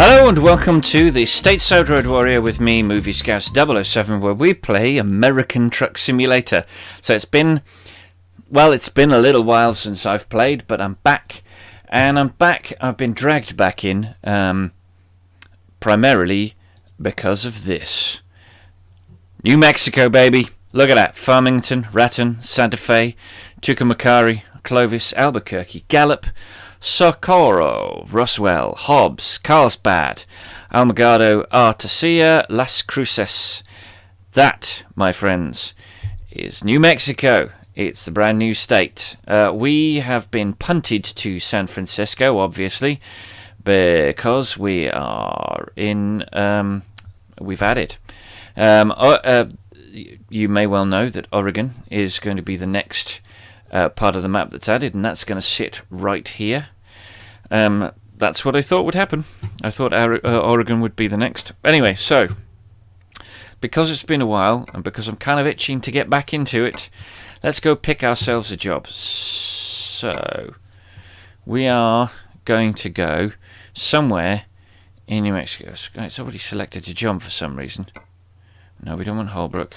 Hello and welcome to the Stateside Road Warrior with me, Movie Scouts 007, where we play American Truck Simulator. So it's been a little while since I've played, but I'm back. And I've been dragged back in, primarily because of this. New Mexico, baby. Look at that. Farmington, Raton, Santa Fe, Tucumcari, Clovis, Albuquerque, Gallup, Socorro, Roswell, Hobbs, Carlsbad, Almagado, Artesia, Las Cruces. That, my friends, is New Mexico. It's the brand new state. We have been punted to San Francisco, obviously, because we are in... we've added. You may well know that Oregon is going to be the next part of the map that's added, and that's going to sit right here. That's what I thought would happen. I thought Oregon would be the next. Anyway, so because it's been a while and because I'm kind of itching to get back into it, let's go pick ourselves a job. So we are going to go somewhere in New Mexico. It's already selected a job for some reason. No, we don't want Holbrook.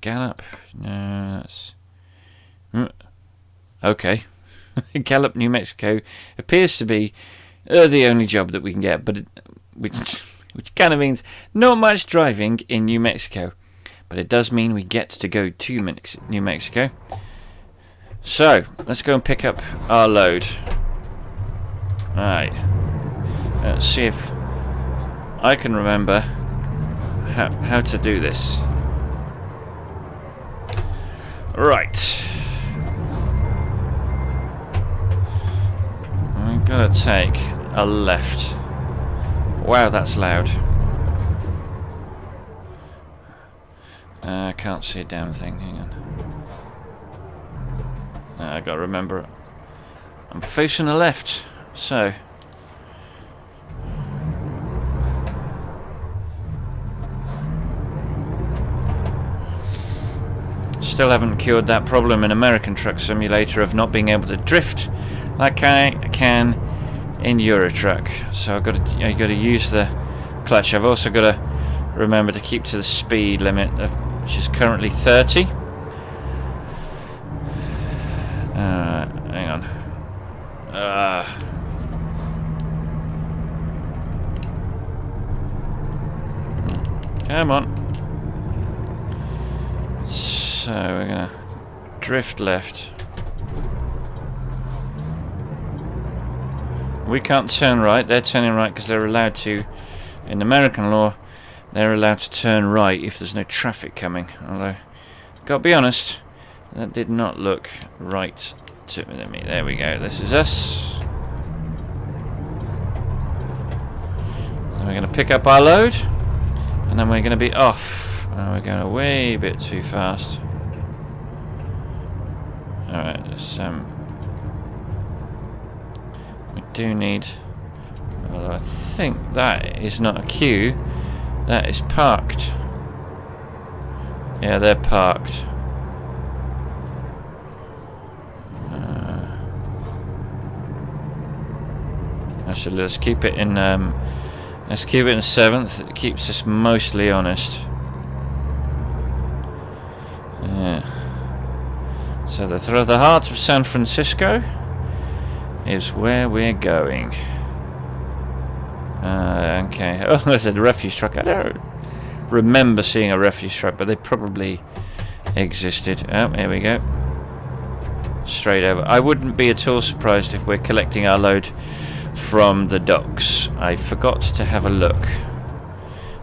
Gallup. No, that's... Okay. Gallup, New Mexico appears to be the only job that we can get, but which kind of means not much driving in New Mexico, but it does mean we get to go to New Mexico. So let's go and pick up our load. Alright, let's see if I can remember how to do this. Right. I'm gonna take a left. Wow, that's loud. I can't see a damn thing. Hang on. I gotta remember. I'm facing the left, so. Still haven't cured that problem in American Truck Simulator of not being able to drift like I can in Euro Truck. So I got to use the clutch. I've also got to remember to keep to the speed limit, which is currently 30. Hang on. Come on. So we're gonna drift left. We can't turn right. They're turning right because they're allowed to. In American law, they're allowed to turn right if there's no traffic coming. Although, gotta be honest, that did not look right to me. There we go. This is us. So we're gonna pick up our load, and then we're gonna be off. We're going a way bit too fast. Alright, we do need... Well, I think that is not a queue. That is parked. Yeah, they're parked. Actually, let's keep it in 7th. It keeps us mostly honest. Yeah. So the heart of San Francisco is where we're going. Okay. Oh, there's a refuse truck. I don't remember seeing a refuse truck, but they probably existed. Oh, here we go. Straight over. I wouldn't be at all surprised if we're collecting our load from the docks. I forgot to have a look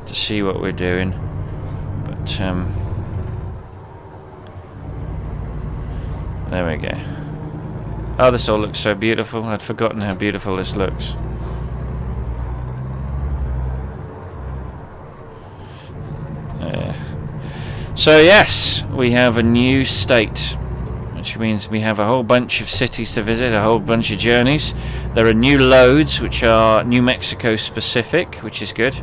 to see what we're doing, but there we go. Oh, this all looks so beautiful. I'd forgotten how beautiful this looks. So yes, we have a new state, which means we have a whole bunch of cities to visit, a whole bunch of journeys. There are new loads which are New Mexico specific, which is good.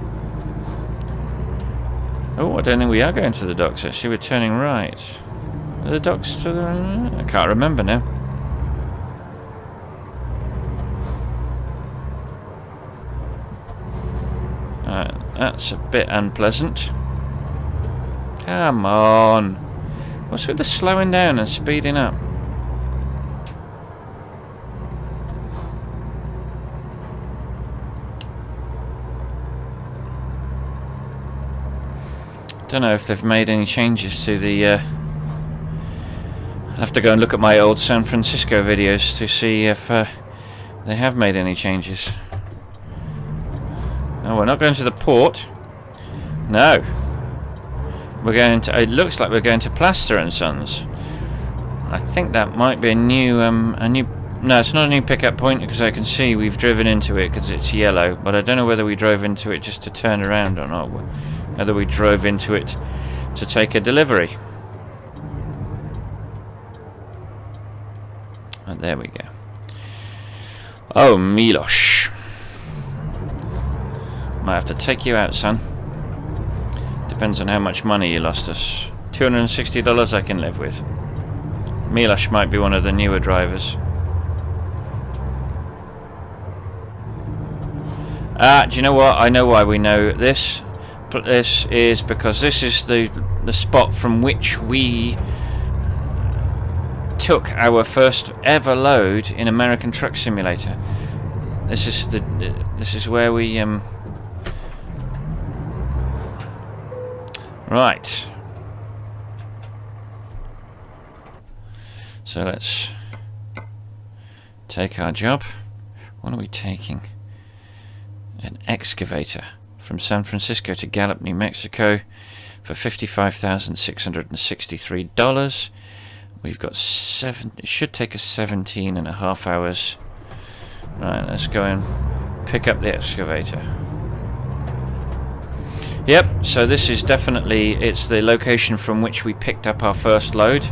Oh, I don't think we are going to the docks actually, we're turning right. Are the docks to the... I can't remember now. That's a bit unpleasant. Come on. What's with the slowing down and speeding up? Don't know if they've made any changes to the I'll have to go and look at my old San Francisco videos to see if they have made any changes. Oh, we're not going to the port. No. We're going to, it looks like we're going to Plaster and Sons. I think that might be a new no, it's not a new pickup point because I can see we've driven into it because it's yellow, but I don't know whether we drove into it just to turn around or not. Whether we drove into it to take a delivery. And there we go. Oh, Milosh. Might have to take you out, son. Depends on how much money you lost us. $260 I can live with. Milosh might be one of the newer drivers. Do you know what? I know why we know this. This is because this is the spot from which we took our first ever load in American Truck Simulator. This is where we right. So let's take our job. What are we taking? An excavator from San Francisco to Gallup, New Mexico for $55,663. We've got it should take us 17.5 hours. Right, let's go and pick up the excavator. Yep, so this is definitely, it's the location from which we picked up our first load.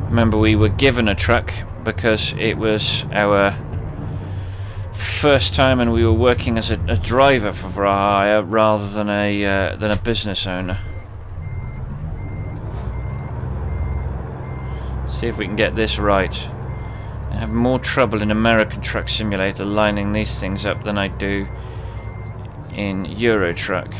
Remember, we were given a truck because it was our first time and we were working as a driver for hire rather than a business owner. See if we can get this right. I have more trouble in American Truck Simulator lining these things up than I do in Euro Truck.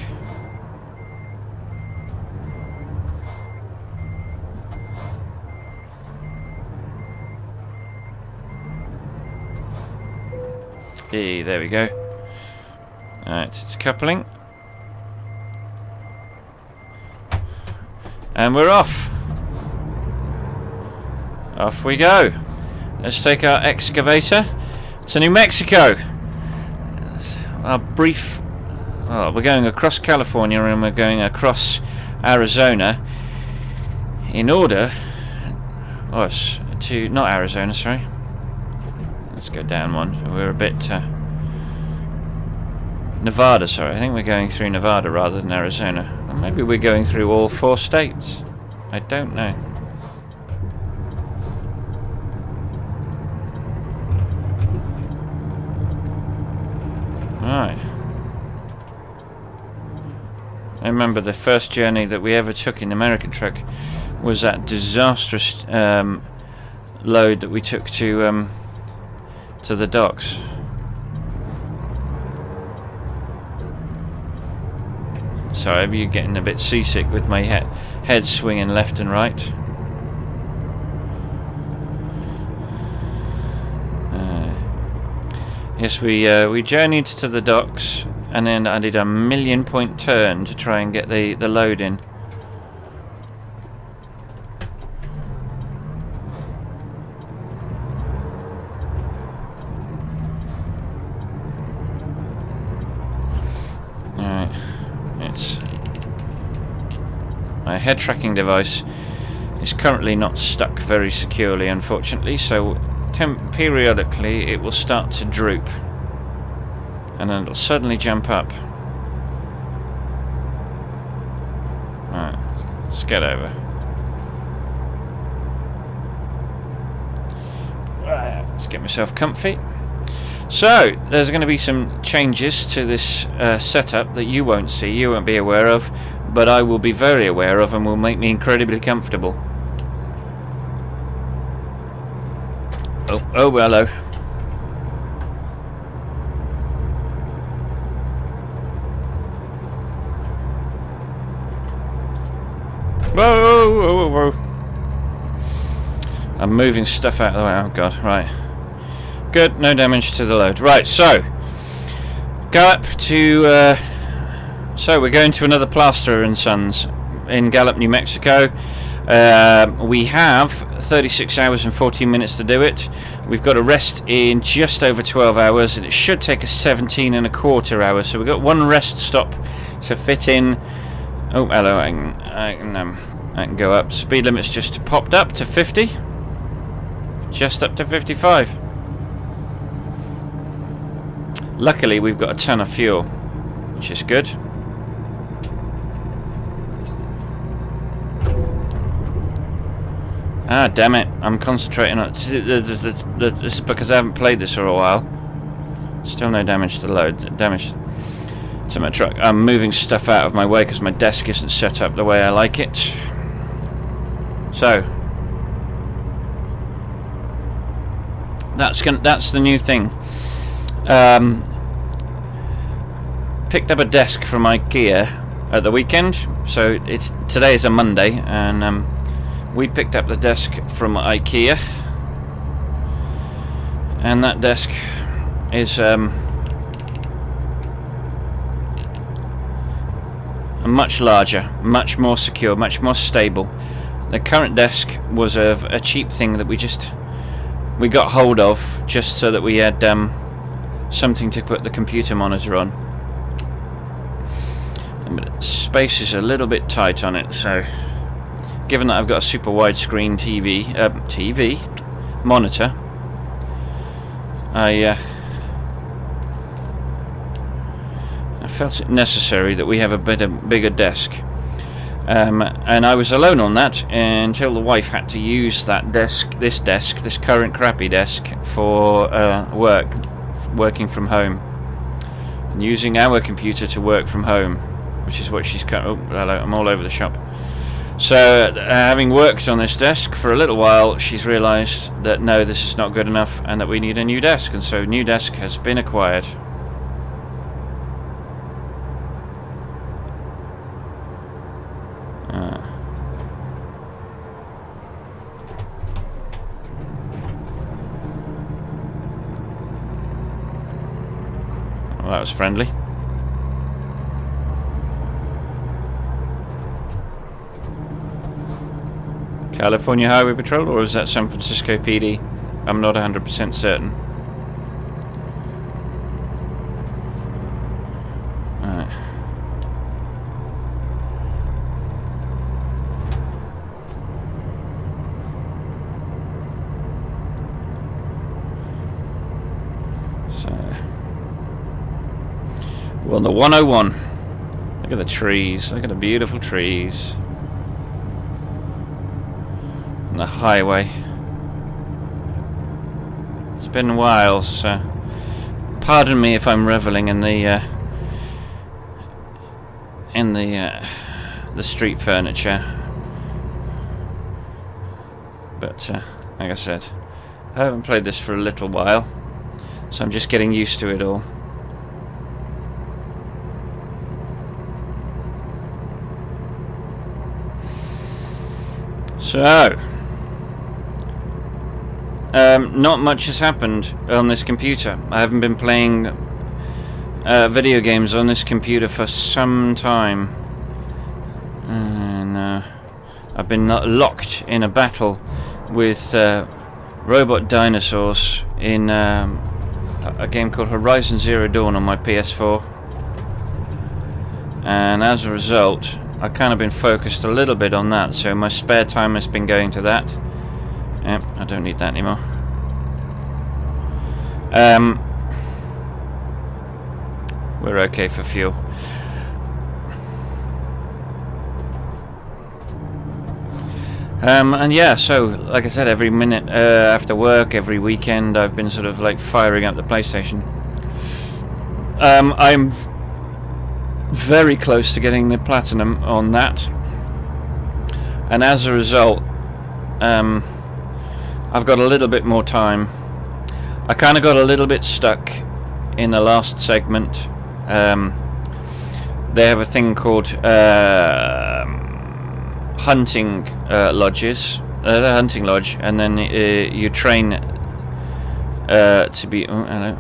Hey, there we go. Alright, it's coupling. And we're off. Off we go. Let's take our excavator to New Mexico. Our brief... Oh, we're going across California and we're going across Arizona in order... Oh, to... Not Arizona, sorry. Let's go down one. We're a bit... Nevada, sorry. I think we're going through Nevada rather than Arizona. Or maybe we're going through all 4 states. I don't know. Right. I remember the first journey that we ever took in the American truck was that disastrous load that we took to the docks. Sorry, you're getting a bit seasick with my head swinging left and right. Yes, we journeyed to the docks and then I did a 1,000,000-point turn to try and get the load in. Alright, my head tracking device is currently not stuck very securely, unfortunately, so periodically it will start to droop and then it'll suddenly jump up. Alright, let's get over. Let's get myself comfy. So, there's going to be some changes to this setup that you won't see, you won't be aware of, but I will be very aware of and will make me incredibly comfortable. Oh, hello. whoa. I'm moving stuff out of the way. Oh god, right. Good, no damage to the load. Right, so Gallup to so we're going to another Plaster and Sons in Gallup, New Mexico. We have 36 hours and 14 minutes to do it. We've got a rest in just over 12 hours, and it should take us 17 and a quarter hours. So we've got one rest stop to fit in. Oh, hello. I can go up. Speed limit's just popped up to 50. Just up to 55. Luckily, we've got a ton of fuel, which is good. Ah, damn it. I'm concentrating on it. This is because I haven't played this for a while. Still no damage to the load. Damage to my truck. I'm moving stuff out of my way because my desk isn't set up the way I like it. So that's the new thing. Picked up a desk from IKEA at the weekend. So today is a Monday, and we picked up the desk from IKEA, and that desk is much larger, much more secure, much more stable. The current desk was a cheap thing that we got hold of just so that we had something to put the computer monitor on. But space is a little bit tight on it, so given that I've got a super widescreen TV monitor, I felt it necessary that we have a bigger desk, and I was alone on that until the wife had to use that this current crappy desk for working from home, and using our computer to work from home, which is what she's cut. Oh, hello! I'm all over the shop. So, having worked on this desk for a little while, she's realised that no, this is not good enough, and that we need a new desk, and so new desk has been acquired. Well, that was friendly. California Highway Patrol, or is that San Francisco PD? I'm not 100% certain. Alright. So, we're on the 101. Look at the trees. Look at the beautiful trees. The highway. It's been a while, so pardon me if I'm reveling in the street furniture. But like I said, I haven't played this for a little while, so I'm just getting used to it all. So not much has happened on this computer. I haven't been playing video games on this computer for some time, and I've been locked in a battle with robot dinosaurs in a game called Horizon Zero Dawn on my PS4, and as a result I've kind of been focused a little bit on that, so my spare time has been going to that. Yep, I don't need that anymore. We're okay for fuel. And yeah, so like I said, every minute after work, every weekend, I've been sort of like firing up the PlayStation. I'm very close to getting the platinum on that, and as a result, I've got a little bit more time. I kind of got a little bit stuck in the last segment. They have a thing called hunting lodges, the hunting lodge, and then you train to be. Oh, hello.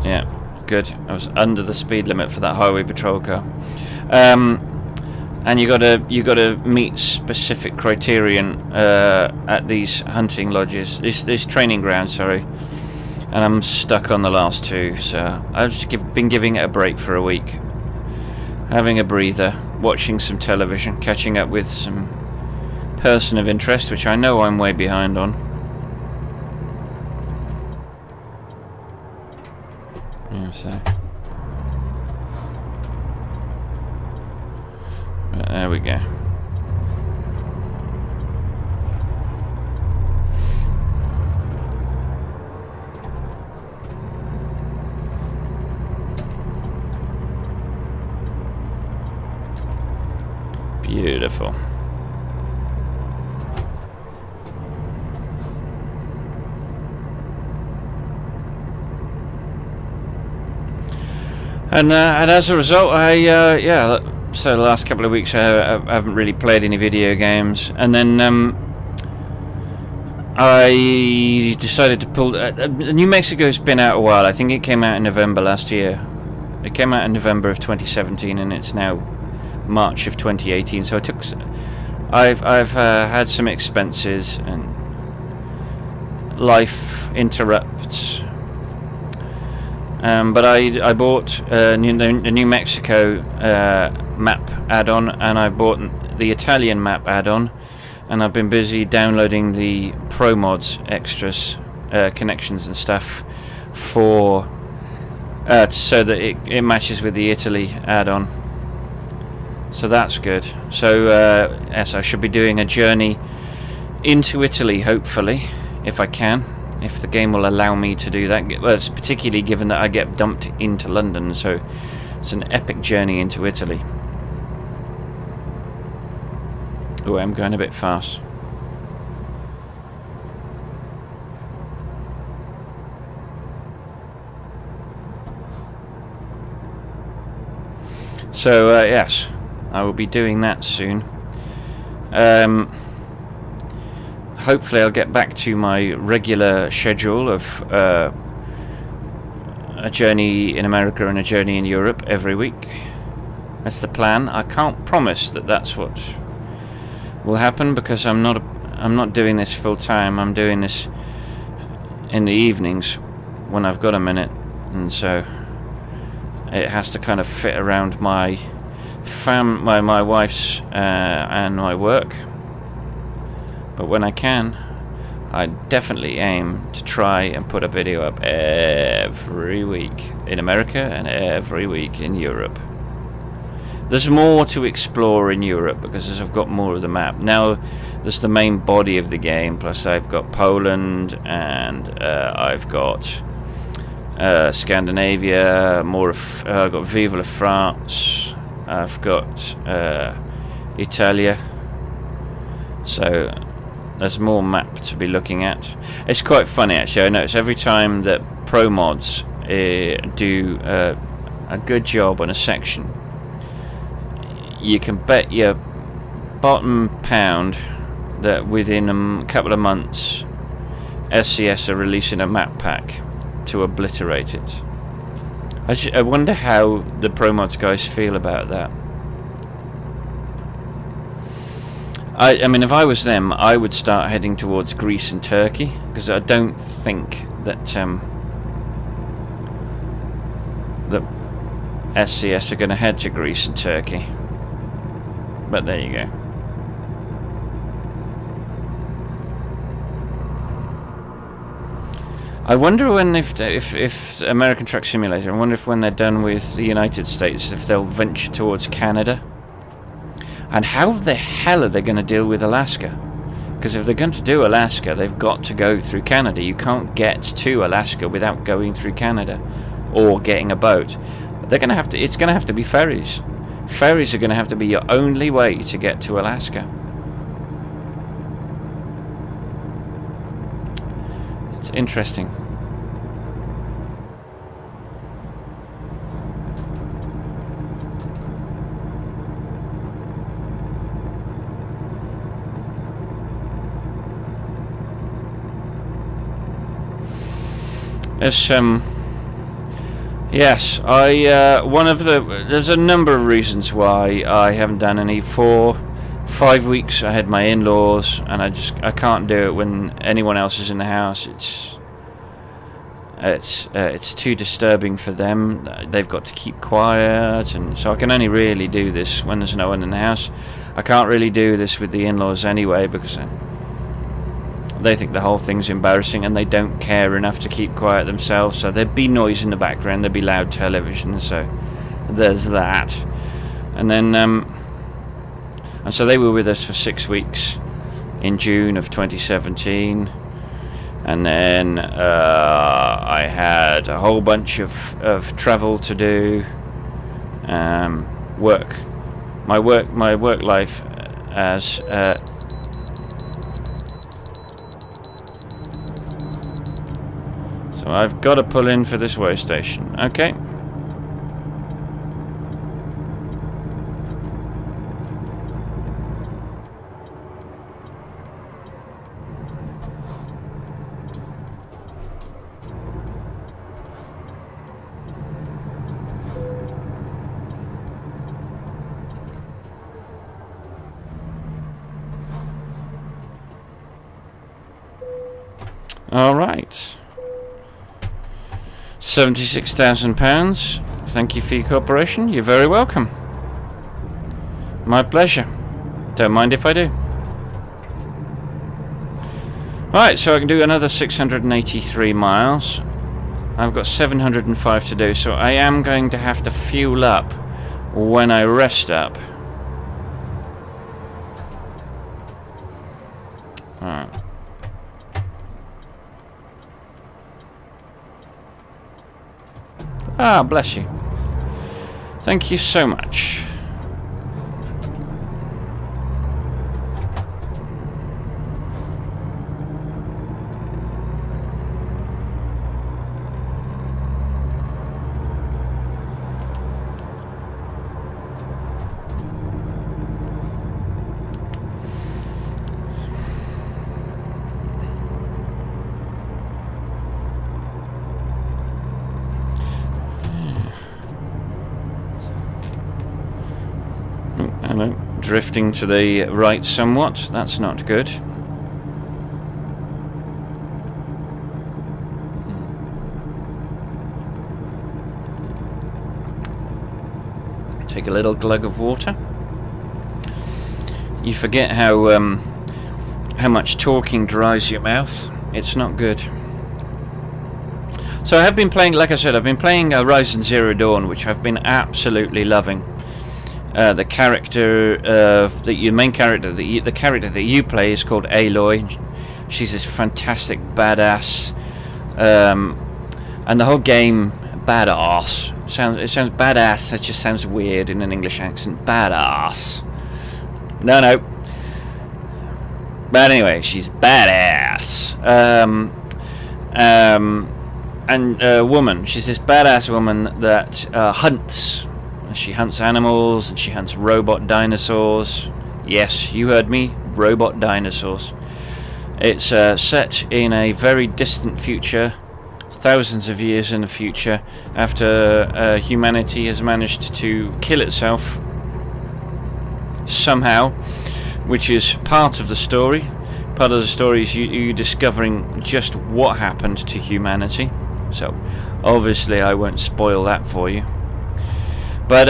Yeah, good. I was under the speed limit for that highway patrol car. And you gotta meet specific criterion at these hunting lodges, this training ground, sorry. And I'm stuck on the last two, so I've just been giving it a break for a week, having a breather, watching some television, catching up with some person of interest, which I know I'm way behind on. Yeah, so. But there we go. Beautiful. And as a result, so the last couple of weeks I haven't really played any video games, and then I decided to pull. New Mexico's been out a while. I think it came out in November last year. It came out in November of 2017, and it's now March of 2018. So I've had some expenses and life interrupts. But I bought the New Mexico map add-on, and I bought the Italian map add-on, and I've been busy downloading the ProMods extras, connections and stuff for so that it matches with the Italy add-on. So that's good. So yes, I should be doing a journey into Italy, hopefully, if I can. If the game will allow me to do that, well, it's particularly given that I get dumped into London, so it's an epic journey into Italy. Oh, I'm going a bit fast. So yes, I will be doing that soon. Hopefully I'll get back to my regular schedule of a journey in America and a journey in Europe every week. That's the plan. I can't promise that that's what will happen, because I'm not doing this full time. I'm doing this in the evenings when I've got a minute, and so it has to kind of fit around my wife's and my work. But when I can, I definitely aim to try and put a video up every week in America and every week in Europe. There's more to explore in Europe because I've got more of the map. Now there's the main body of the game, plus I've got Poland, and I've got Scandinavia, I've got Vive la France, I've got Italia. So there's more map to be looking at. It's quite funny actually. I notice every time that ProMods do a good job on a section, you can bet your bottom pound that within a couple of months SCS are releasing a map pack to obliterate it. I wonder how the ProMods guys feel about that. I mean, if I was them, I would start heading towards Greece and Turkey, because I don't think that that SCS are going to head to Greece and Turkey. But there you go. I wonder when, if American Truck Simulator, I wonder if when they're done with the United States, if they'll venture towards Canada. And how the hell are they going to deal with Alaska? Because if they're going to do Alaska, they've got to go through Canada. You can't get to Alaska without going through Canada or getting a boat. They're going to have to. It's going to have to be ferries. Ferries are going to have to be your only way to get to Alaska. It's interesting. There's yes, there's a number of reasons why I haven't done any. For 5 weeks I had my in-laws, and I can't do it when anyone else is in the house. It's too disturbing for them. They've got to keep quiet, and so I can only really do this when there's no one in the house. I can't really do this with the in-laws anyway, because they think the whole thing's embarrassing, and they don't care enough to keep quiet themselves. So there'd be noise in the background, there'd be loud television, so there's that. And then and so they were with us for 6 weeks in June of 2017. And then I had a whole bunch of travel to do, work. My work life as so I've got to pull in for this way station. Okay. All right. £76,000. Thank you for your cooperation. You're very welcome. My pleasure. Don't mind if I do. Right, so I can do another 683 miles. I've got 705 to do, so I am going to have to fuel up when I rest up. Alright. Ah, bless you. Thank you so much. Hello. Drifting to the right somewhat. That's not good. Take a little glug of water. You forget how much talking dries your mouth. It's not good. So I have been playing, like I said, I've been playing Horizon Zero Dawn, which I've been absolutely loving. The character, the main character, the character that you play is called Aloy. She's this fantastic badass, and the whole game, badass. It sounds badass. That just sounds weird in an English accent. Badass. No. But anyway, she's badass. And a woman. She's this badass woman that hunts. She hunts animals, and she hunts robot dinosaurs. Yes, you heard me, robot dinosaurs. It's set in a very distant future, thousands of years in the future, after humanity has managed to kill itself somehow, which is part of the story. Part of the story is you discovering just what happened to humanity. So, obviously I won't spoil that for you. But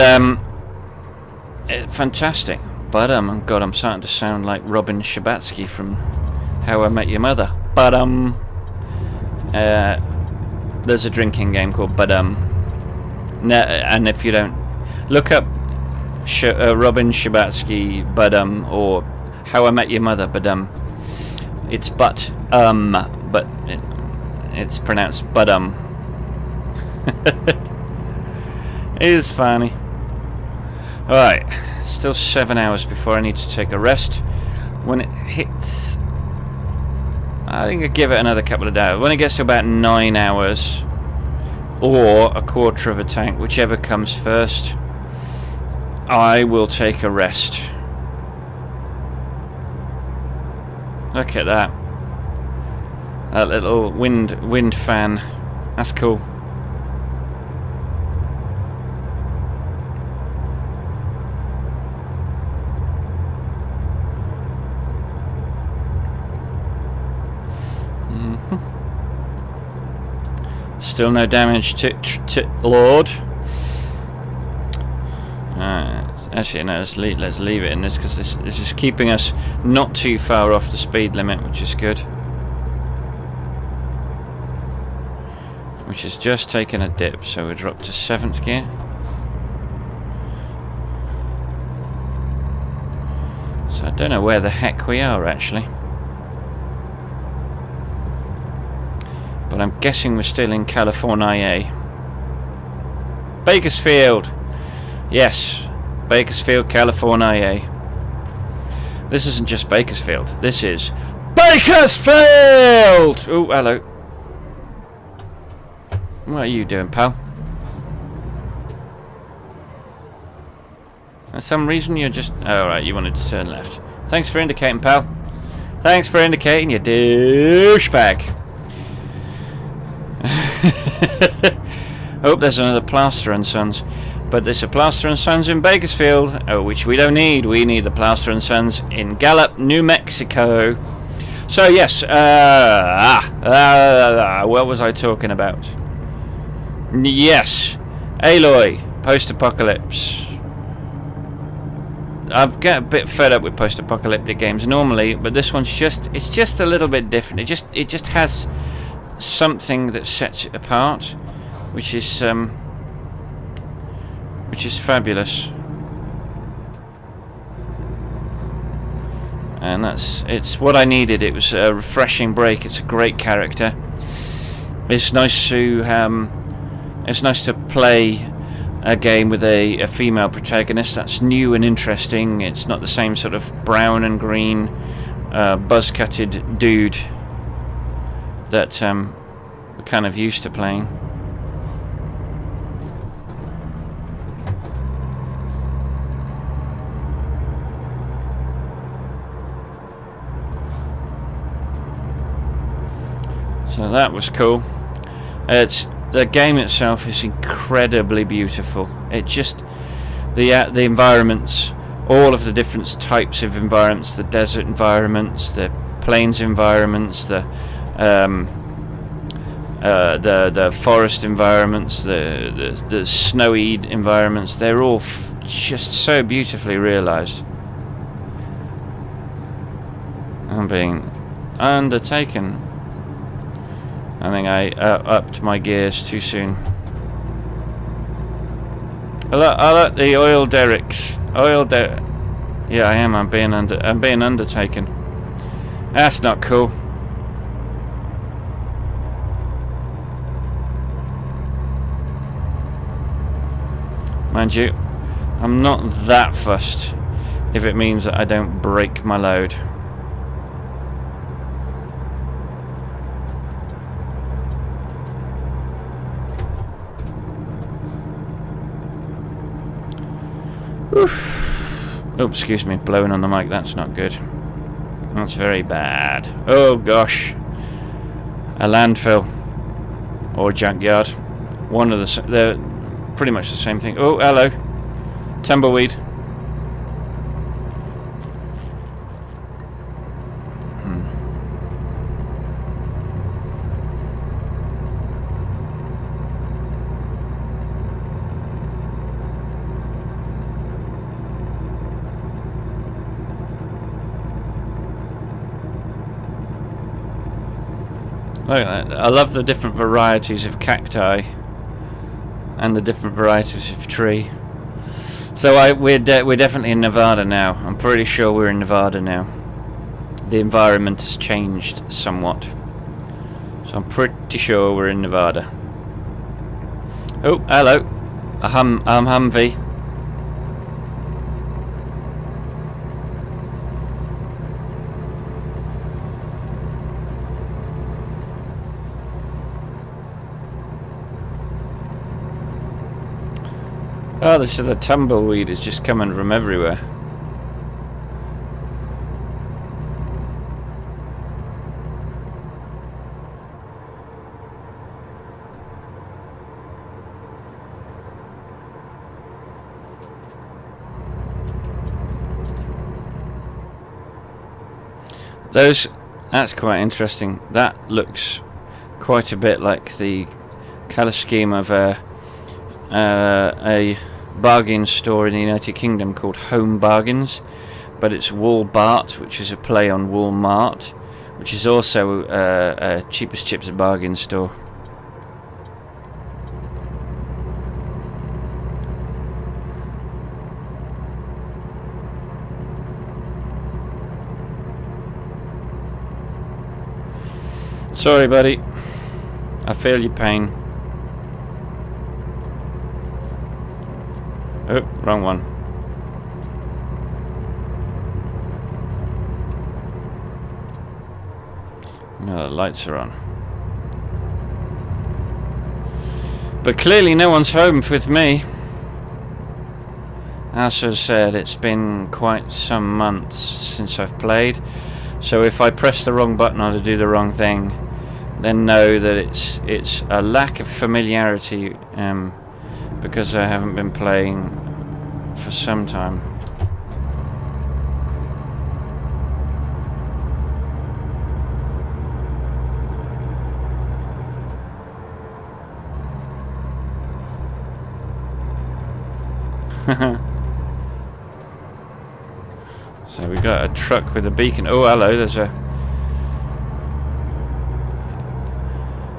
fantastic. But God, I'm starting to sound like Robin Scherbatsky from How I Met Your Mother. But there's a drinking game called no, and if you don't look up Robin Scherbatsky, or How I Met Your Mother, it's but it's pronounced It is funny. Alright, still 7 hours before I need to take a rest. When it hits, I think I'll give it another couple of hours. When it gets to about 9 hours, or a quarter of a tank, whichever comes first, I will take a rest. Look at that. That little wind fan That's cool. Still no damage to Lord. Actually, no. Let's leave it in this because this is keeping us not too far off the speed limit, which is good. Which is just taking a dip, so we're dropped to 7th gear. So I don't know where the heck we are actually. But I'm guessing we're still in California. Bakersfield! Yes, Bakersfield, California. This isn't just Bakersfield, this is Bakersfield! Oh, hello. What are you doing, pal? For some reason you're just... Oh, right, you wanted to turn left. Thanks for indicating, pal. Thanks for indicating, you douchebag. Oh, there's another Plaster and Sons. But there's a Plaster and Sons in Bakersfield, which we don't need. We need the Plaster and Sons in Gallup, New Mexico. So, yes. What was I talking about? Yes. Aloy. Post-apocalypse. I've got a bit fed up with post-apocalyptic games normally, but this one's it's just a little bit different. It just has something that sets it apart, which is fabulous. And it's what I needed. It was a refreshing break. It's a great character. It's nice to play a game with a female protagonist. That's new and interesting. It's not the same sort of brown and green buzz-cutted dude that we're kind of used to playing. So that was cool. The game itself is incredibly beautiful. It just the environments, all of the different types of environments, the desert environments, the plains environments, the forest environments, the snowy environments. They're all just so beautifully realized. I'm being undertaken. I think I upped my gears too soon. I like the oil derricks. Yeah, I am. I'm being undertaken. That's not cool. Mind you, I'm not that fussed if it means that I don't break my load. Oof. Oh, excuse me, blowing on the mic, that's not good. That's very bad. Oh gosh. A landfill. Or junkyard. One of they're pretty much the same thing. Oh, hello. Tumbleweed. Look at that. I love the different varieties of cacti and the different varieties of tree. So we're definitely in Nevada now. I'm pretty sure we're in Nevada now. The environment has changed somewhat. So I'm pretty sure we're in Nevada. Oh, hello. A Humvee. Oh, this is the tumbleweed is just coming from everywhere. That's quite interesting. That looks quite a bit like the colour scheme of a bargain store in the United Kingdom called Home Bargains, but it's Walbart, which is a play on Walmart, which is also a cheapest chips bargain store. Sorry, buddy. I feel your pain. Oh, wrong one. No, the lights are on. But clearly no one's home with me. As I said, it's been quite some months since I've played. So if I press the wrong button or to do the wrong thing, then know that it's a lack of familiarity, because I haven't been playing for some time. So we got a truck with a beacon. Oh, hello, there's a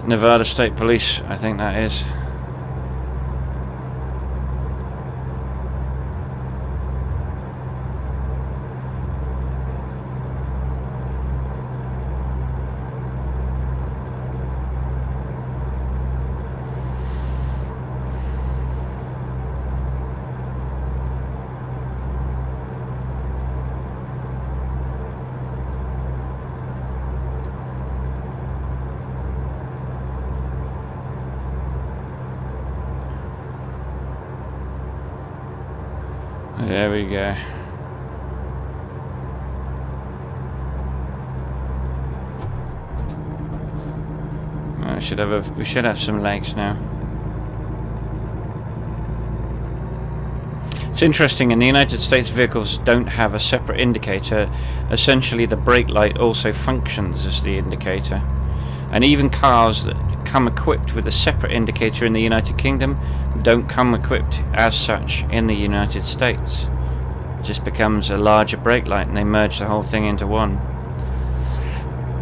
Nevada State Police, I think that is. There we go. We should have some legs now. It's interesting, in the United States vehicles don't have a separate indicator. Essentially the brake light also functions as the indicator. And even cars that come equipped with a separate indicator in the United Kingdom don't come equipped as such in the United States. It just becomes a larger brake light and they merge the whole thing into one.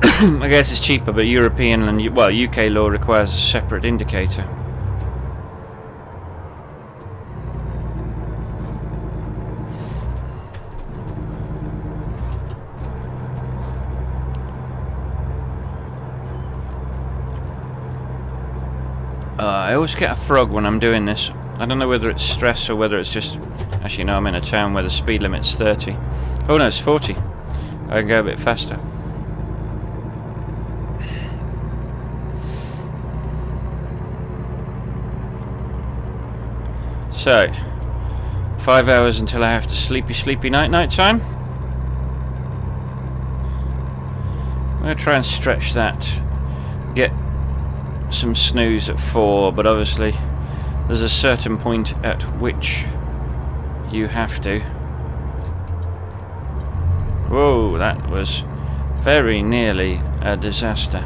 I guess it's cheaper, but European and UK law requires a separate indicator. I always get a frog when I'm doing this. I don't know whether it's stress or whether it's just... Actually, no, I'm in a town where the speed limit's 30. Oh no, it's 40. I can go a bit faster. So, 5 hours until I have to sleepy night time. I'm going to try and stretch that. Get some snooze at 4, but obviously there's a certain point at which you have to. Whoa, that was very nearly a disaster.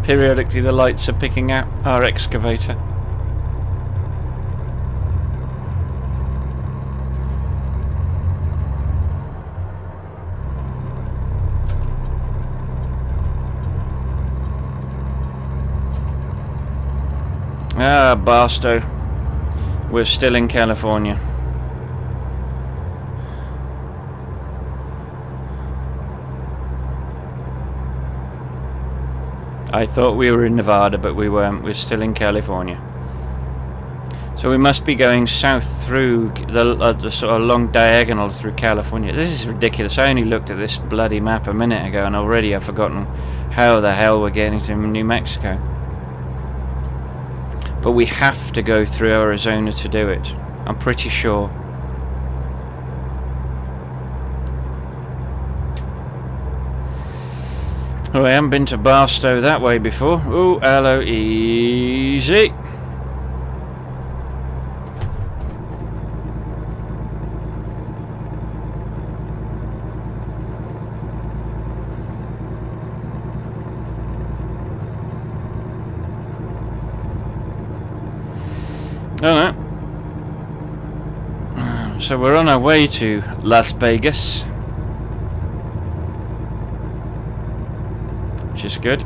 Periodically the lights are picking up our excavator. Ah, Barstow. We're still in California. I thought we were in Nevada, but we weren't. We're still in California. So we must be going south through the sort of long diagonal through California. This is ridiculous. I only looked at this bloody map a minute ago and already I've forgotten how the hell we're getting to New Mexico. But we have to go through Arizona to do it. I'm pretty sure. Oh, I haven't been to Barstow that way before. Oh, hello, easy. Oh, no. So we're on our way to Las Vegas, which is good.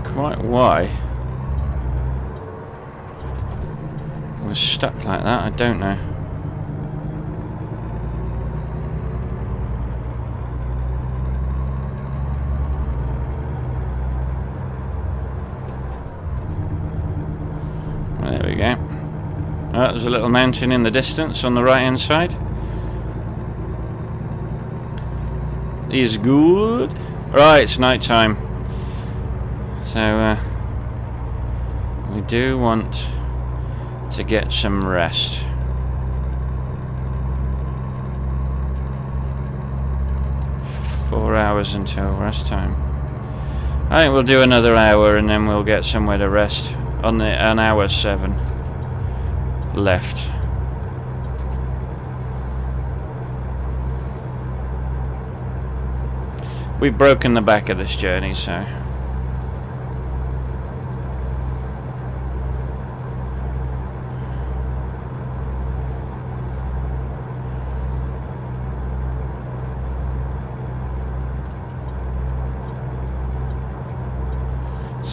Quite why was stuck like that, I don't know. There we go. Oh, there's a little mountain in the distance on the right hand side. Is good. Right, it's night time. So we do want to get some rest. Four hours until rest time. I think we'll do another hour and then we'll get somewhere to rest on hour 7 left. We've broken the back of this journey, so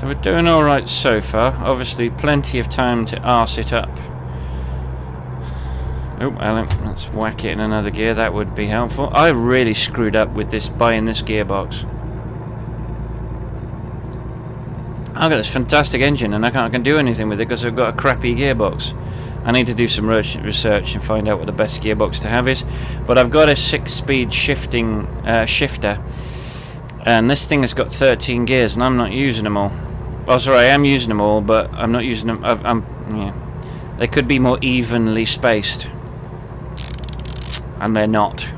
we're doing alright so far. Obviously plenty of time to arse it up. Oh, Alan, let's whack it in another gear. That would be helpful. I really screwed up with this, buying this gearbox. I've got this fantastic engine and I can't do anything with it because I've got a crappy gearbox. I need to do some research and find out what the best gearbox to have is. But I've got a 6-speed shifting shifter, and this thing has got 13 gears and I'm not using them all. Oh, sorry, I am using them all, but I'm not using them. Yeah, they could be more evenly spaced, and they're not.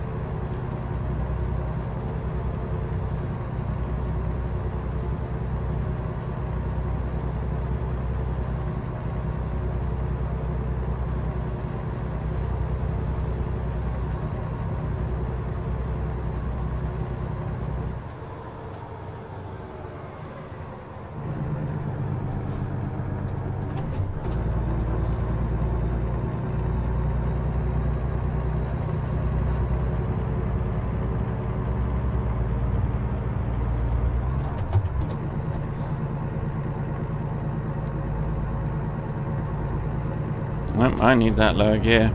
Well, I need that lower gear.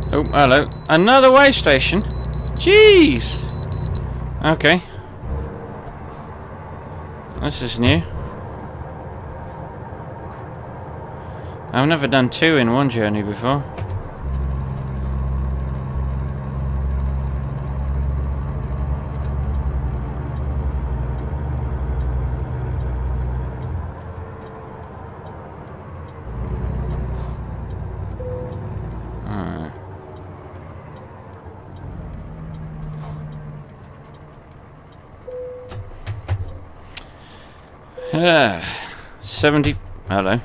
Oh, hello. Another way station? Jeez! Okay. This is new. I've never done 2 in one journey before. Yeah, 70. Hello.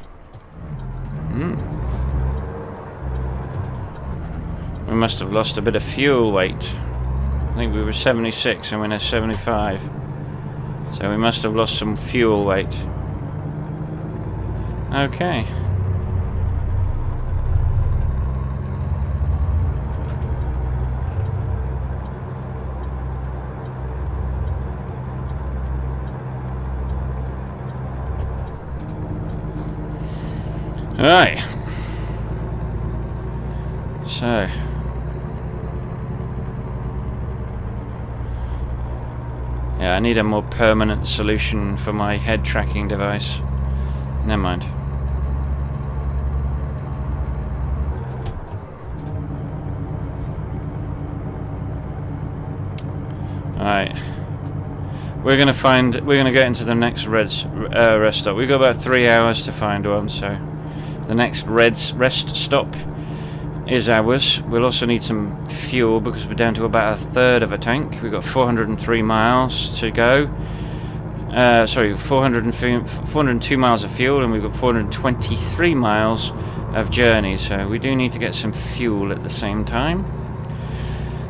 We must have lost a bit of fuel weight. I think we were 76 and we're now 75. So we must have lost some fuel weight. Okay. Right. So. Yeah, I need a more permanent solution for my head tracking device. Never mind. Alright. We're gonna get into the next rest stop. We've got about 3 hours to find one, so the next rest stop is ours. We'll also need some fuel because we're down to about a third of a tank. We've got 403 miles to go. Sorry, 402 miles of fuel, and we've got 423 miles of journey, so we do need to get some fuel at the same time.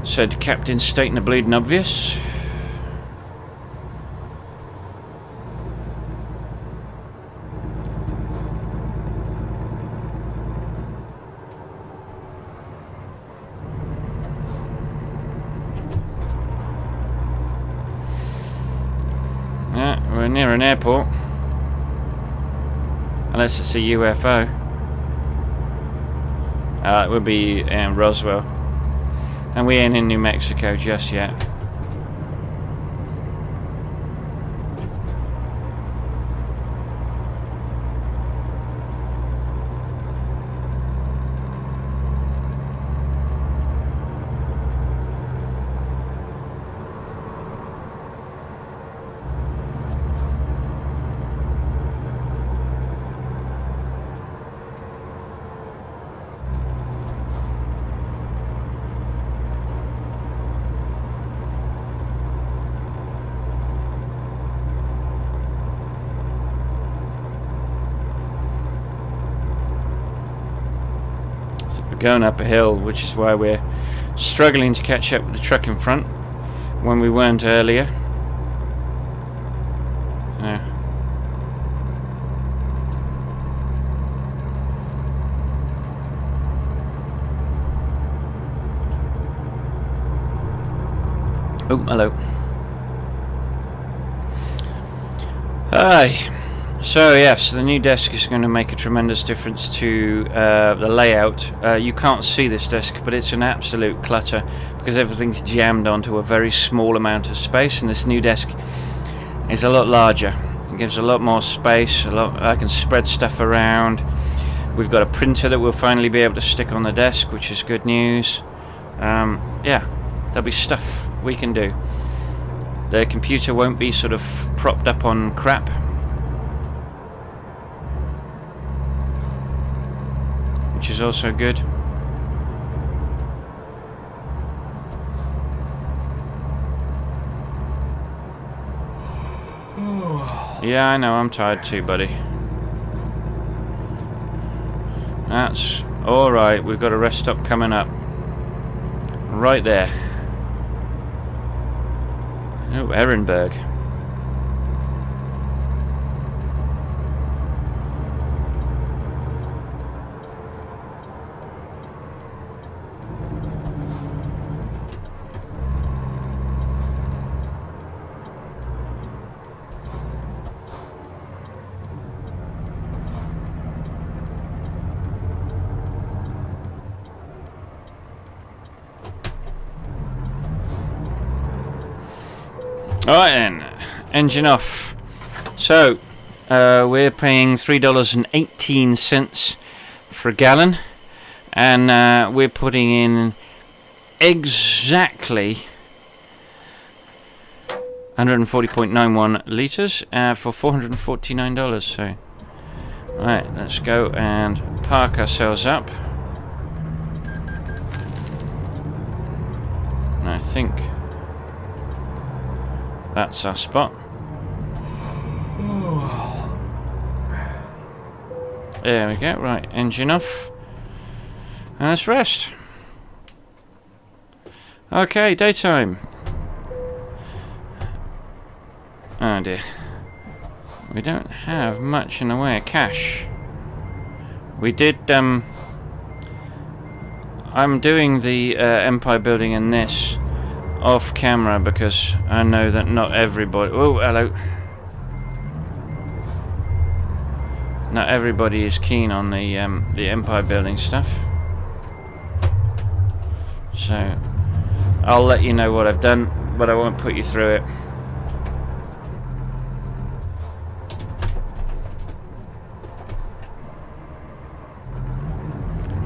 Said Captain Stating the Bleeding Obvious. We're near an airport. Unless it's a UFO. It would be in Roswell. And we ain't in New Mexico just yet. Going up a hill, which is why we're struggling to catch up with the truck in front when we weren't earlier. So. Oh, hello. Hi. So yes, the new desk is going to make a tremendous difference to the layout. You can't see this desk, but it's an absolute clutter because everything's jammed onto a very small amount of space, and this new desk is a lot larger. It gives a lot more space. I can spread stuff around. We've got a printer that we'll finally be able to stick on the desk, which is good news. Yeah, there'll be stuff we can do. The computer won't be sort of propped up on crap. Which is also good. Yeah, I know, I'm tired too, buddy. That's alright, we've got a rest stop coming up. Right there. Oh, Ehrenberg. Alright then, engine off. So, we're paying $3.18 for a gallon, and we're putting in exactly 140.91 litres for $449. So, alright, let's go and park ourselves up. And I think that's our spot. There we go. Right, engine off. And let's rest. Okay, daytime. Oh dear. We don't have much in the way of cash. We did. I'm doing the empire building in this off camera because I know that not everybody. Oh, hello. Not everybody is keen on the empire building stuff. So I'll let you know what I've done, but I won't put you through it.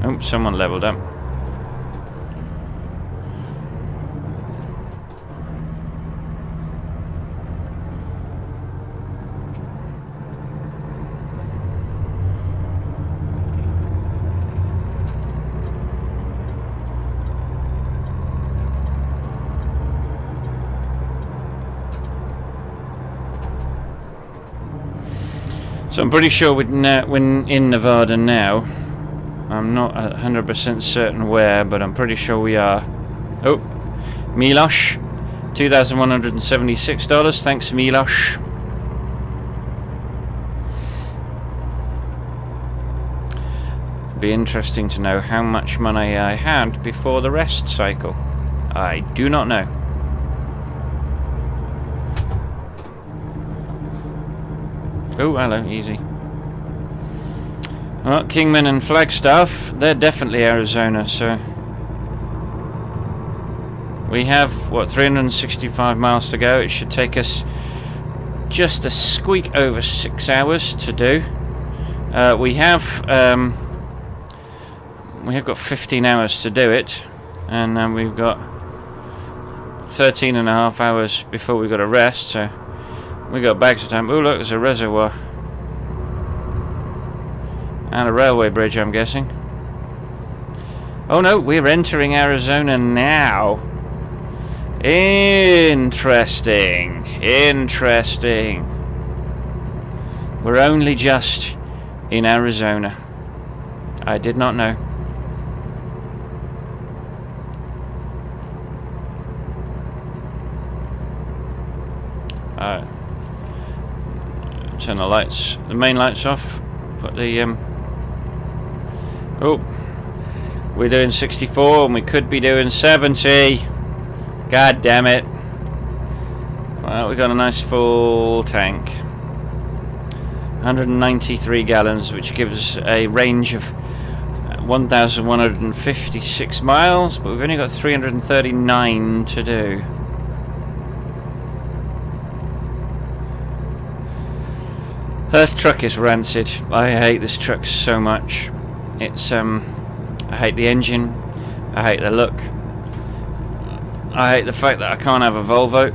Oh, someone leveled up. So I'm pretty sure when in Nevada now. I'm not 100% certain where, but I'm pretty sure we are. Oh, Milosh, $2,176. Thanks, Milosh. Be interesting to know how much money I had before the rest cycle. I do not know. Oh, hello, easy. Well, Kingman and Flagstaff, they're definitely Arizona, so... We have, what, 365 miles to go. It should take us just a squeak over 6 hours to do. We have got 15 hours to do it, and we've got 13 and a half hours before we've got to rest, so... We got bags of time. Oh, look, there's a reservoir. And a railway bridge, I'm guessing. Oh no, we're entering Arizona now. Interesting. Interesting. We're only just in Arizona. I did not know. Turn the lights, the main lights off. Put the oh, we're doing 64 and we could be doing 70. God damn it. Well, we got a nice full tank. 193 gallons, which gives us a range of 1,156 miles, but we've only got 339 to do. This truck is rancid. I hate this truck so much. It's I hate the engine. I hate the look. I hate the fact that I can't have a Volvo.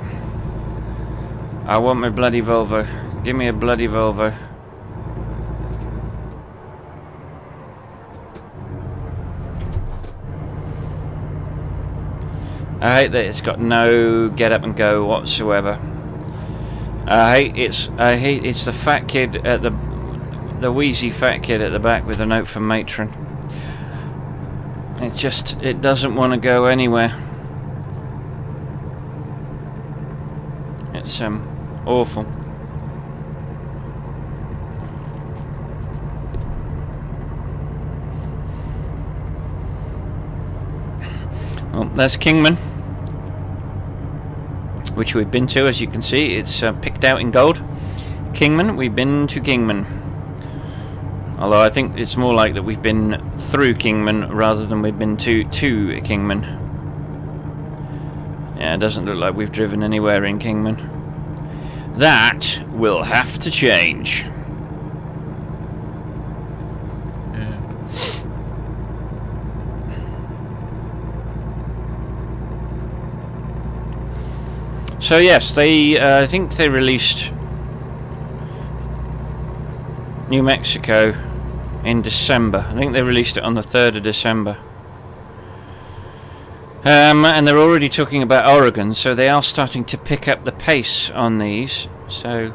I want my bloody Volvo. Give me a bloody Volvo. I hate that it's got no get up and go whatsoever. I hate it's the fat kid at the wheezy fat kid at the back with a note from Matron. It's just, it doesn't want to go anywhere. It's awful. Well, there's Kingman, which we've been to, as you can see. It's picked out in gold. Kingman, we've been to Kingman. Although I think it's more like that we've been through Kingman rather than we've been to Kingman. Yeah, it doesn't look like we've driven anywhere in Kingman. That will have to change. So yes, they I think they released New Mexico in December. I think they released it on the 3rd of December. And they're already talking about Oregon, so they are starting to pick up the pace on these. So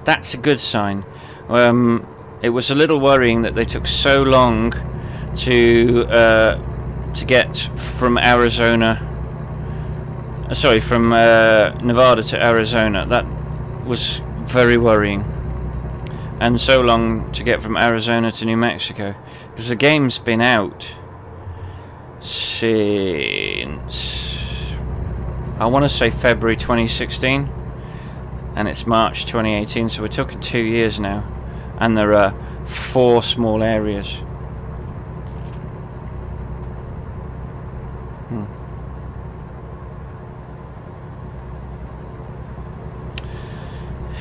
that's a good sign. It was a little worrying that they took so long to get from Arizona. Sorry, from Nevada to Arizona. That was very worrying. and so long to get from Arizona to New Mexico, because the game's been out since, I want to say February 2016, and it's March 2018, so we're talking 2 years now, and there are 4 small areas.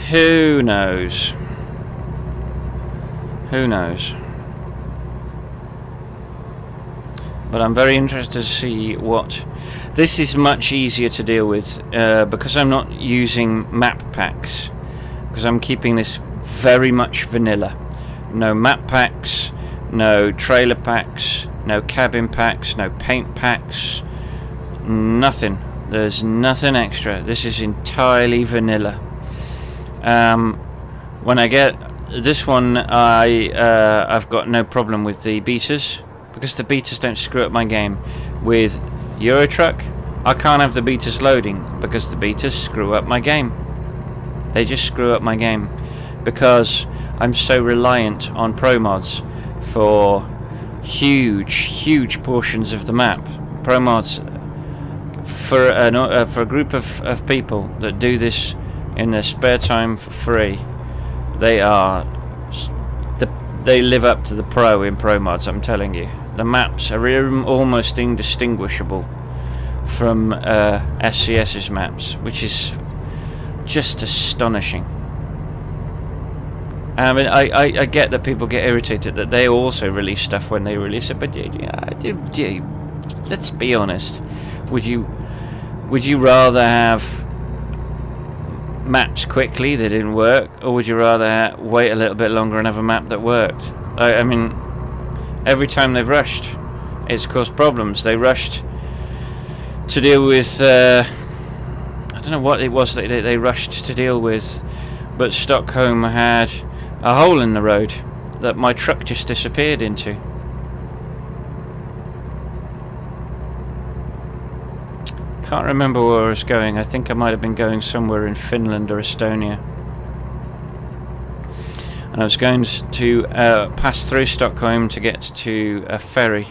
Who knows? Who knows? But I'm very interested to see what... This is much easier to deal with because I'm not using map packs, because I'm keeping this very much vanilla. No map packs, no trailer packs, no cabin packs, no paint packs, nothing. There's nothing extra. This is entirely vanilla. When I get this one, I've got no problem with the betas, because the betas don't screw up my game. With Euro Truck, I can't have the betas loading because the betas screw up my game. They just screw up my game because I'm so reliant on pro mods for huge portions of the map. Pro mods for a group of people that do this in their spare time for free, they live up to the pro in pro mods. I'm telling you, the maps are almost indistinguishable from SCS's maps, which is just astonishing. I mean, I get that people get irritated that they also release stuff when they release it, but let's be honest. Would you rather have maps quickly that didn't work, or would you rather wait a little bit longer and have a map that worked? I mean, every time they've rushed, it's caused problems. They rushed to deal with I don't know what it was that they rushed to deal with, but Stockholm had a hole in the road that my truck just disappeared into. Can't remember where I was going. I think I might have been going somewhere in Finland or Estonia. And I was going to pass through Stockholm to get to a ferry.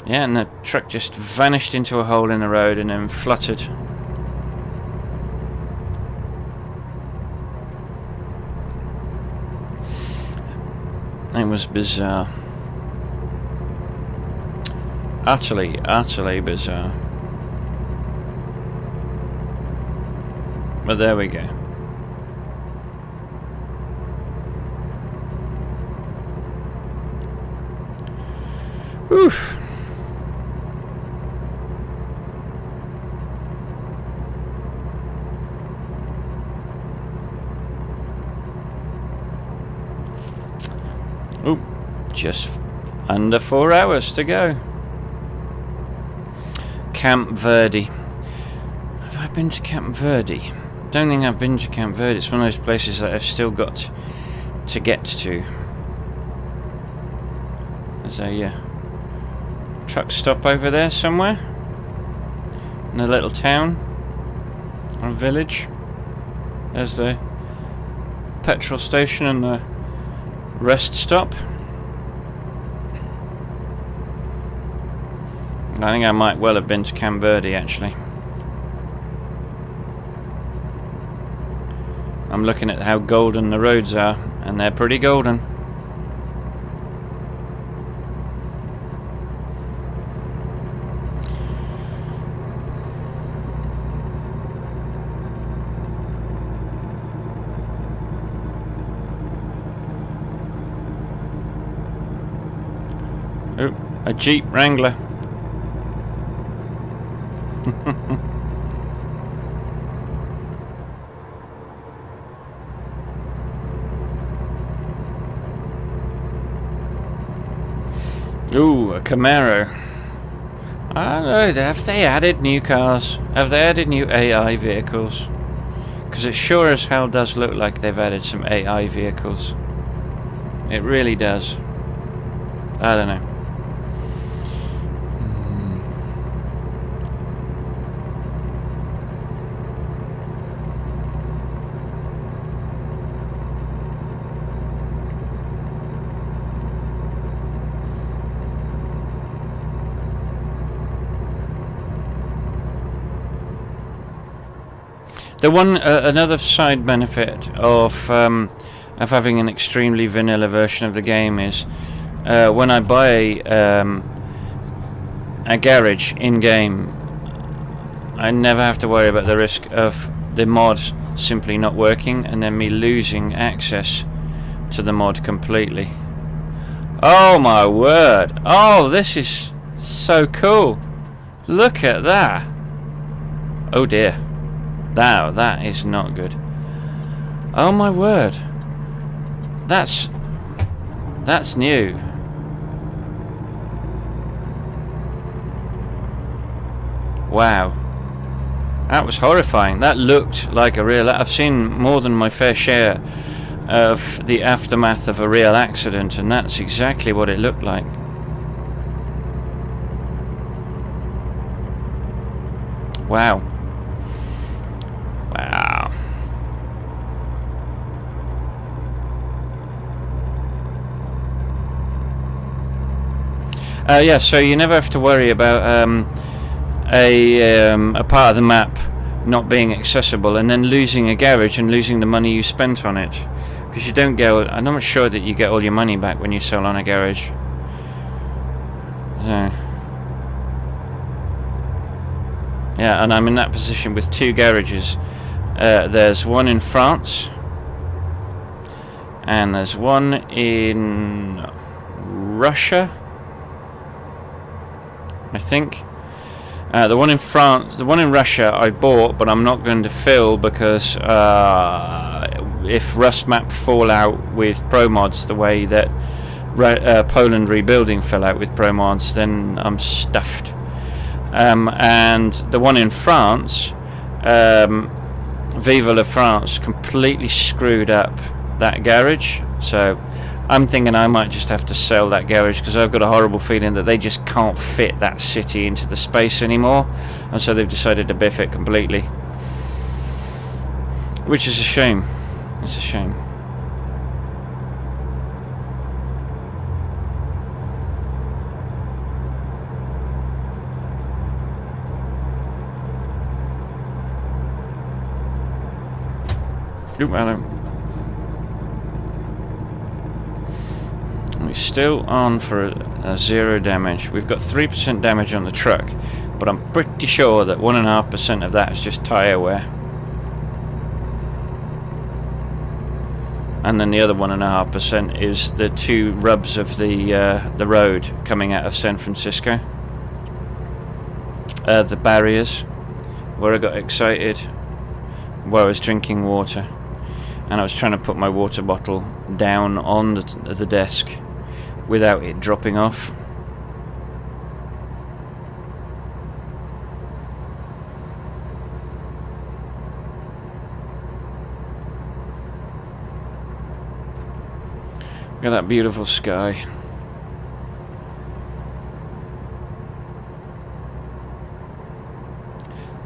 Yeah, and the truck just vanished into a hole in the road and then fluttered. It was bizarre. Utterly bizarre. But there we go. Oof. Oop, just under 4 hours to go. Camp Verde. Have I been to Camp Verde? Don't think I've been to Camp Verde. It's one of those places that I've still got to get to. There's a truck stop over there somewhere in a little town or village. There's the petrol station and the rest stop. I think I might well have been to Camp Verde actually. I'm looking at how golden the roads are, and they're pretty golden. Oh, a Jeep Wrangler. Ooh, a Camaro. I don't know, have they added new cars? Have they added new AI vehicles? Because it sure as hell does look like they've added some AI vehicles. It really does. I don't know. The one another side benefit of having an extremely vanilla version of the game is when I buy a garage in game, I never have to worry about the risk of the mod simply not working and then me losing access to the mod completely. Oh my word! Oh, this is so cool! Look at that! Oh dear. Now that is not good. Oh my word! That's new. Wow. That was horrifying. That looked like a real... I've seen more than my fair share of the aftermath of a real accident, and that's exactly what it looked like. Wow. Wow. Yeah, so you never have to worry about a part of the map not being accessible and then losing a garage and losing the money you spent on it, because you don't get... I'm not sure that you get all your money back when you sell on a garage. So, yeah, and I'm in that position with two garages. There's one in France and there's one in Russia, I think. The one in France, the one in Russia I bought, but I'm not going to fill because if Rust map fall out with Pro mods the way that Poland Rebuilding fell out with Pro mods, then I'm stuffed. And the one in France, Vive la France, completely screwed up that garage. So I'm thinking I might just have to sell that garage, because I've got a horrible feeling that they just can't fit that city into the space anymore, and so they've decided to biff it completely, which is a shame. It's a shame. Oop, hello. We're still on for a 0 damage. We've got 3% damage on the truck, but I'm pretty sure that 1.5% of that is just tyre wear. And then the other 1.5% is the 2 rubs of the road coming out of San Francisco. The barriers, where I got excited, where I was drinking water, and I was trying to put my water bottle down on the desk without it dropping off. Look at that beautiful sky.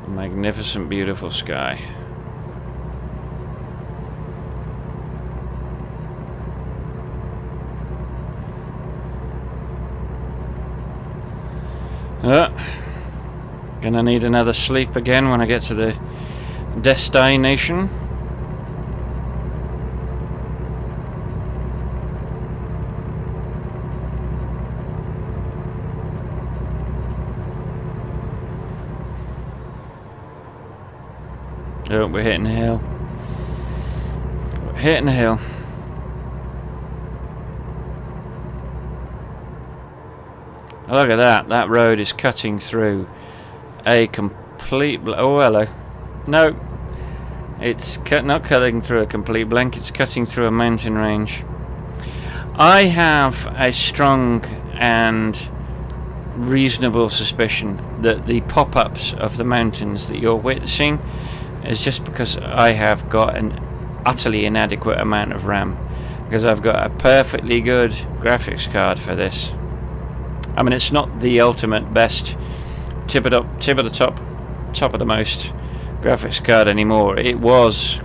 A magnificent, beautiful sky. Gonna need another sleep again when I get to the destination. Oh, we're hitting the hill. We're hitting the hill. Look at that. That road is cutting through a complete... oh, hello. No. It's not cutting through a complete blank. It's cutting through a mountain range. I have a strong and reasonable suspicion that the pop-ups of the mountains that you're witnessing is just because I have got an utterly inadequate amount of RAM, because I've got a perfectly good graphics card for this. I mean, it's not the ultimate best tip of the top of the most graphics card anymore. It was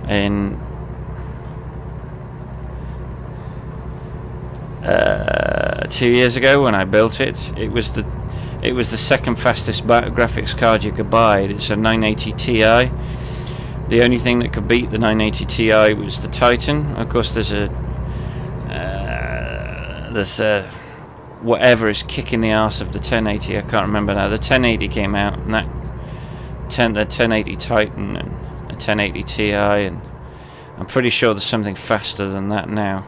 in 2 years ago when I built it. It was It was the second fastest graphics card you could buy. It's a 980 Ti. The only thing that could beat the 980 Ti was the Titan. Of course, there's whatever is kicking the arse of the 1080. I can't remember now. The 1080 came out, and the 1080 Titan and a 1080 Ti, and I'm pretty sure there's something faster than that now.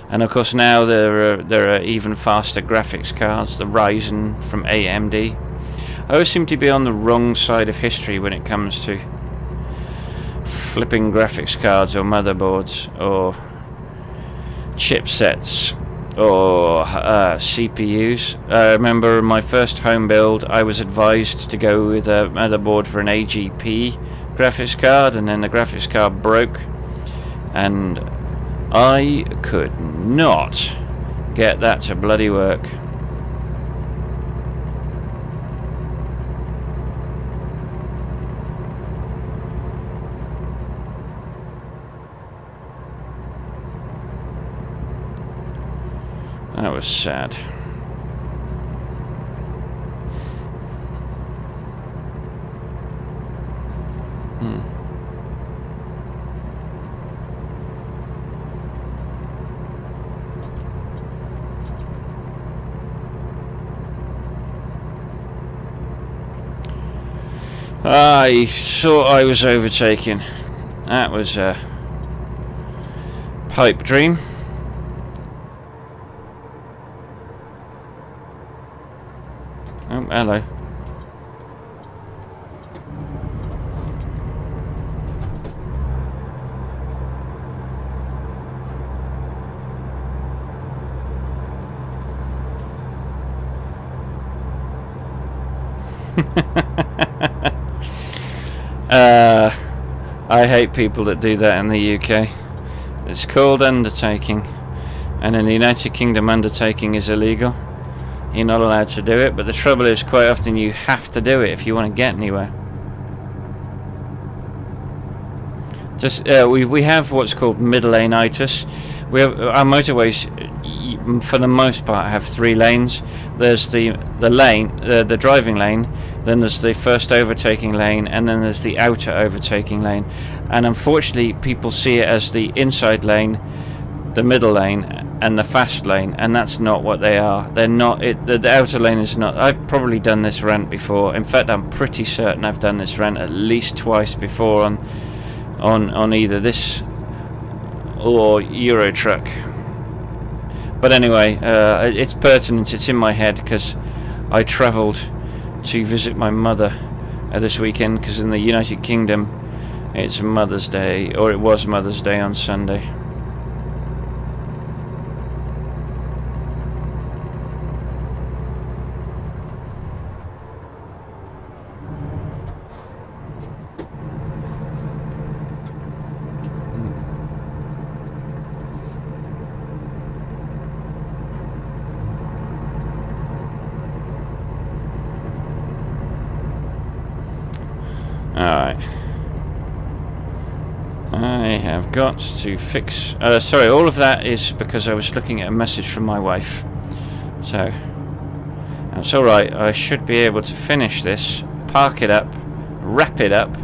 And of course now there are even faster graphics cards, the Ryzen from AMD. I always seem to be on the wrong side of history when it comes to flipping graphics cards or motherboards or chipsets or CPUs. I remember my first home build, I was advised to go with a motherboard for an AGP graphics card, and then the graphics card broke, and I could not get that to bloody work. That was sad. I thought I was overtaken. That was a pipe dream. Oh, hello. I hate people that do that in the UK. It's called undertaking, and in the United Kingdom undertaking is illegal. You're not allowed to do it, but the trouble is quite often you have to do it if you want to get anywhere. Just we have what's called middle lane-itis. We have our motorways, for the most part, have 3 lanes. There's the lane, the driving lane, then there's the first overtaking lane, and then there's the outer overtaking lane. And unfortunately, people see it as the inside lane, the middle lane, and the fast lane, and that's not what they are. They're not. The outer lane is not. I've probably done this rant before. In fact, I'm pretty certain I've done this rant at least twice before on either this or Euro Truck. But anyway, it's pertinent. It's in my head because I travelled to visit my mother this weekend, because in the United Kingdom it's Mother's Day, or it was Mother's Day on Sunday. Alright. I have got to fix... sorry, all of that is because I was looking at a message from my wife. So, that's alright. I should be able to finish this, park it up, wrap it up,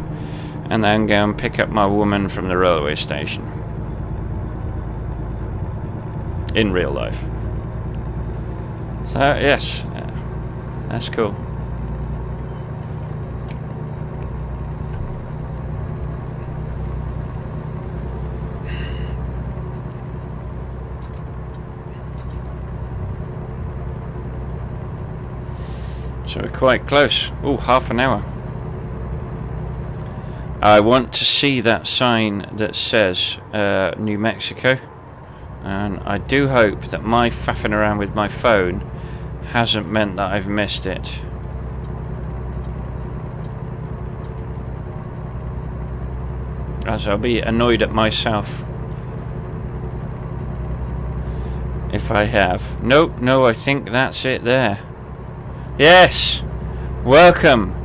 and then go and pick up my woman from the railway station. In real life. So, yes. That's cool. So we're quite close. Oh, half an hour. I want to see that sign that says New Mexico, and I do hope that my faffing around with my phone hasn't meant that I've missed it. As I'll be annoyed at myself if I have. Nope, no, I think that's it there. Yes, welcome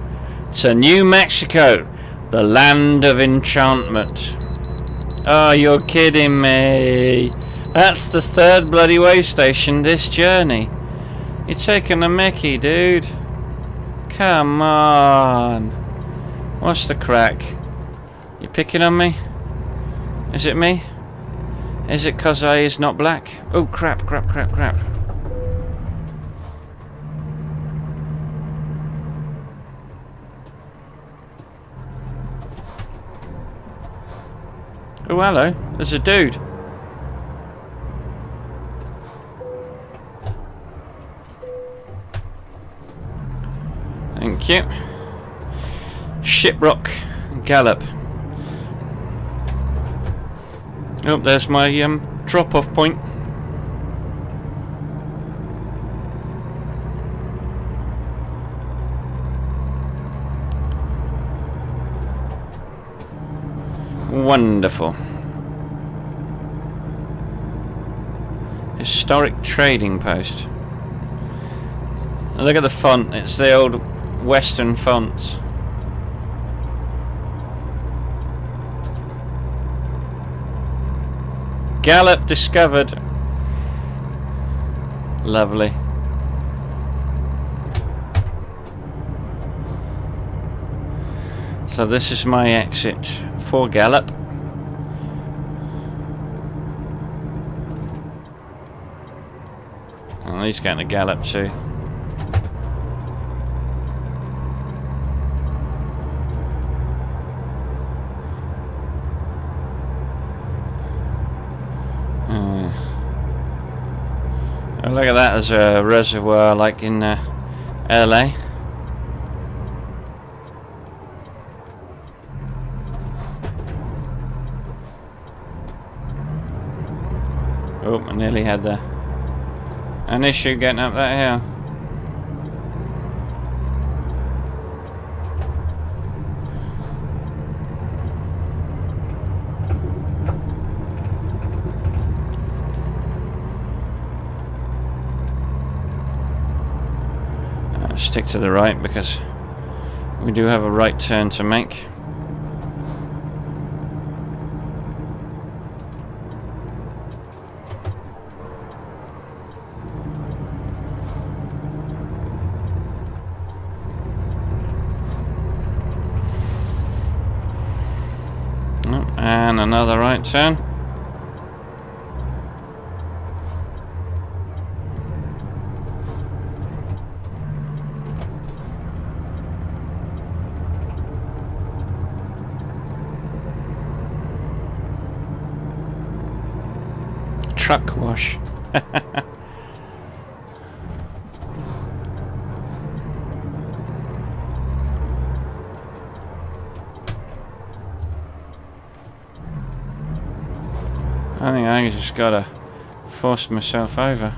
to New Mexico, the land of enchantment. Oh, you're kidding me. That's the 3rd bloody way station this journey. You're taking the mickey, dude. Come on. What's the crack? You picking on me? Is it me? Is it 'cause I is not black? Oh crap, crap, crap, crap. Oh hello, there's a dude. Thank you. Shiprock Gallup. Oh, there's my drop-off point. Wonderful. Historic trading post. Look at the font. It's the old Western fonts. Gallup discovered. Lovely. So this is my exit for Gallup. Oh, he's going to Gallup too. Oh, look at that, there's a reservoir like in LA. Oh, I nearly had an issue getting up that hill. Stick to the right because we do have a right turn to make. Oh, and another right turn. Truck wash. I think I just gotta force myself over.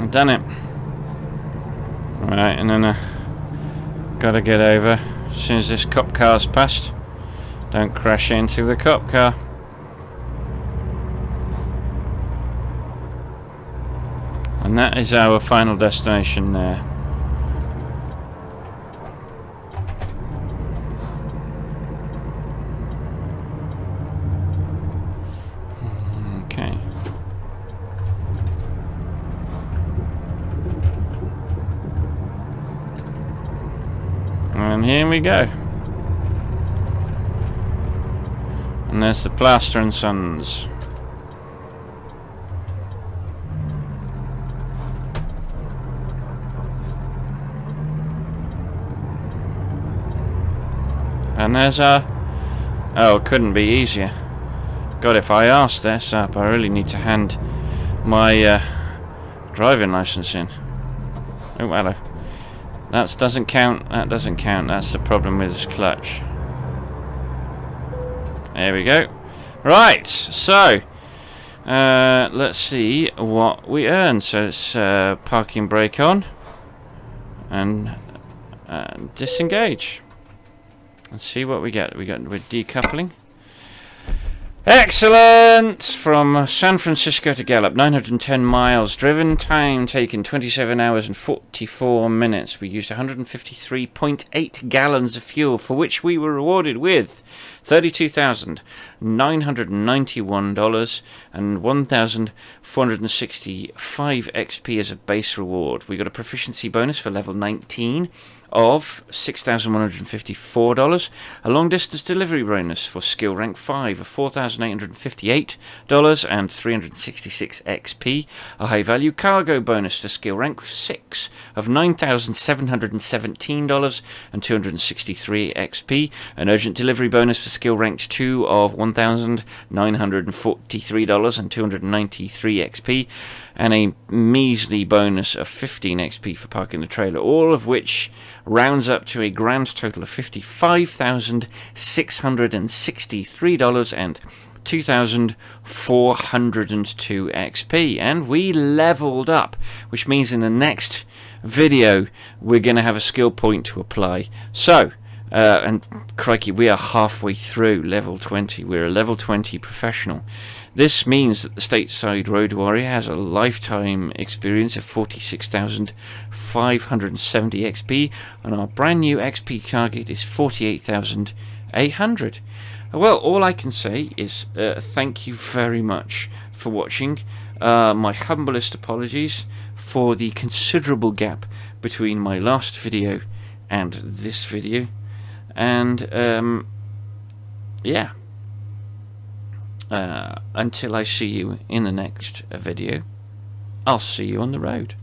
I've done it. Right, and then gotta get over as soon as this cop car's passed. Don't crash into the cop car. And that is our final destination there. Okay. And here we go. And there's the Plaster and Sons. And there's our... Oh, it couldn't be easier. God, if I asked this up, I really need to hand my driving license in. Oh, hello. That doesn't count. That doesn't count. That's the problem with this clutch. There we go. Right, so let's see what we earn. So it's parking brake on and disengage. Let's see what we get. We're decoupling. Excellent! From San Francisco to Gallup, 910 miles. Driven time taken 27 hours and 44 minutes. We used 153.8 gallons of fuel, for which we were rewarded with $32,991 and 1,465 XP as a base reward. We got a proficiency bonus for level 19 of $6,154, a long distance delivery bonus for skill rank 5 of $4,858 and 366 XP, a high value cargo bonus for skill rank 6 of $9,717 and 263 XP, an urgent delivery bonus for skill rank 2 of $1,943 and 293 XP, and a measly bonus of 15 XP for parking the trailer, all of which rounds up to a grand total of $55,663 and 2,402 XP. And we leveled up, which means in the next video we're going to have a skill point to apply. So, and crikey, we are halfway through level 20. We're a level 20 professional. This means that the Stateside Road Warrior has a lifetime experience of 46,570 XP, and our brand new XP target is 48,800. Well, all I can say is thank you very much for watching. My humblest apologies for the considerable gap between my last video and this video. And yeah, until I see you in the next video, I'll see you on the road.